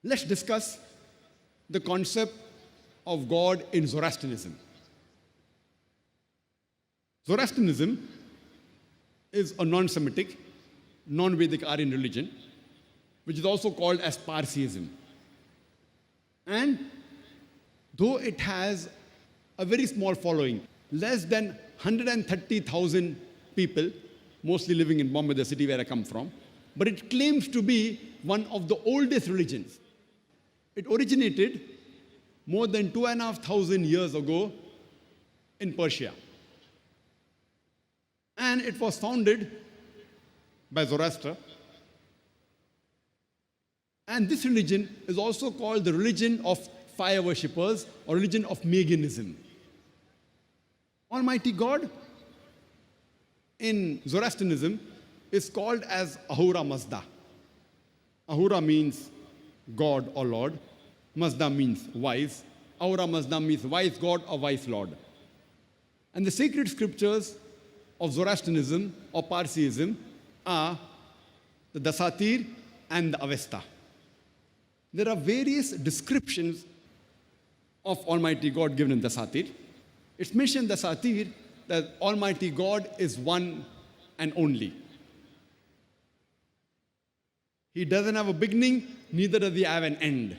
Let's discuss the concept of God in Zoroastrianism. Zoroastrianism is a non-Semitic, non-Vedic Aryan religion, which is also called as parsiism. And though it has a very small following, less than 130,000 people, mostly living in Bombay, the city where I come from, but it claims to be one of the oldest religions. It originated more than 2,500 years ago in Persia. And it was founded by Zoroaster. And this religion is also called the religion of fire worshippers or religion of Maganism. Almighty God in Zoroastrianism is called as Ahura Mazda. Ahura means God or Lord. Mazda means wise. Ahura Mazda means wise God or wise Lord. And the sacred scriptures of Zoroastrianism or Parsiism are the Dasatir and the Avesta. There are various descriptions of Almighty God given in Dasatir. It's mentioned in Dasatir that Almighty God is one and only. He doesn't have a beginning, neither does he have an end.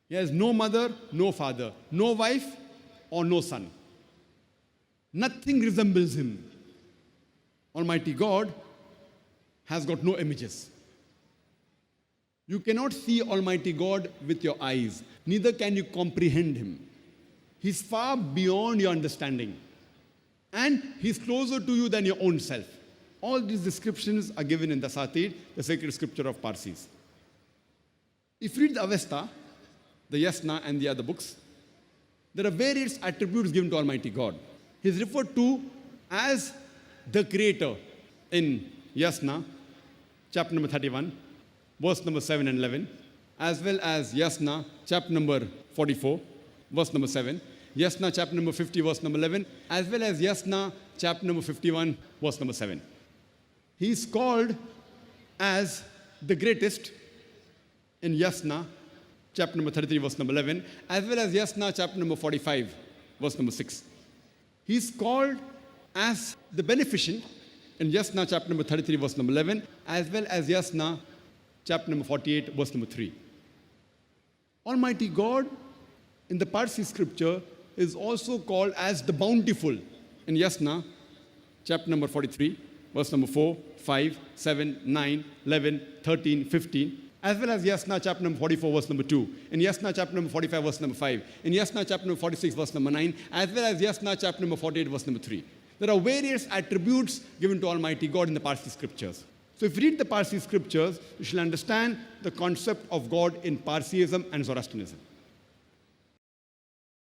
He has no mother, no father, no wife, or no son. Nothing resembles him. Almighty God has got no images. You cannot see Almighty God with your eyes, neither can you comprehend him. He's far beyond your understanding. And he's closer to you than your own self. All these descriptions are given in Dasatir, the sacred scripture of Parsis. If you read the Avesta, the Yasna and the other books, there are various attributes given to Almighty God. He's referred to as the Creator in Yasna, chapter number 31, verse number 7 and 11, as well as Yasna, chapter number 44, verse number 7, Yasna, chapter number 50, verse number 11, as well as Yasna, chapter number 51, verse number 7. He is called as the greatest in Yasna, chapter number 33, verse number 11, as well as Yasna, chapter number 45, verse number 6. He is called as the beneficent in Yasna, chapter number 33, verse number 11, as well as Yasna, chapter number 48, verse number 3. Almighty God in the Parsi scripture is also called as the bountiful in Yasna, chapter number 43, verse number 4, 5, 7, 9, 11, 13, 15, as well as Yasna, chapter number 44, verse number 2, in Yasna, chapter number 45, verse number 5, in Yasna, chapter number 46, verse number 9, as well as Yasna, chapter number 48, verse number 3. There are various attributes given to Almighty God in the Parsi scriptures. So if you read the Parsi scriptures, you shall understand the concept of God in Parsiism and Zoroastrianism.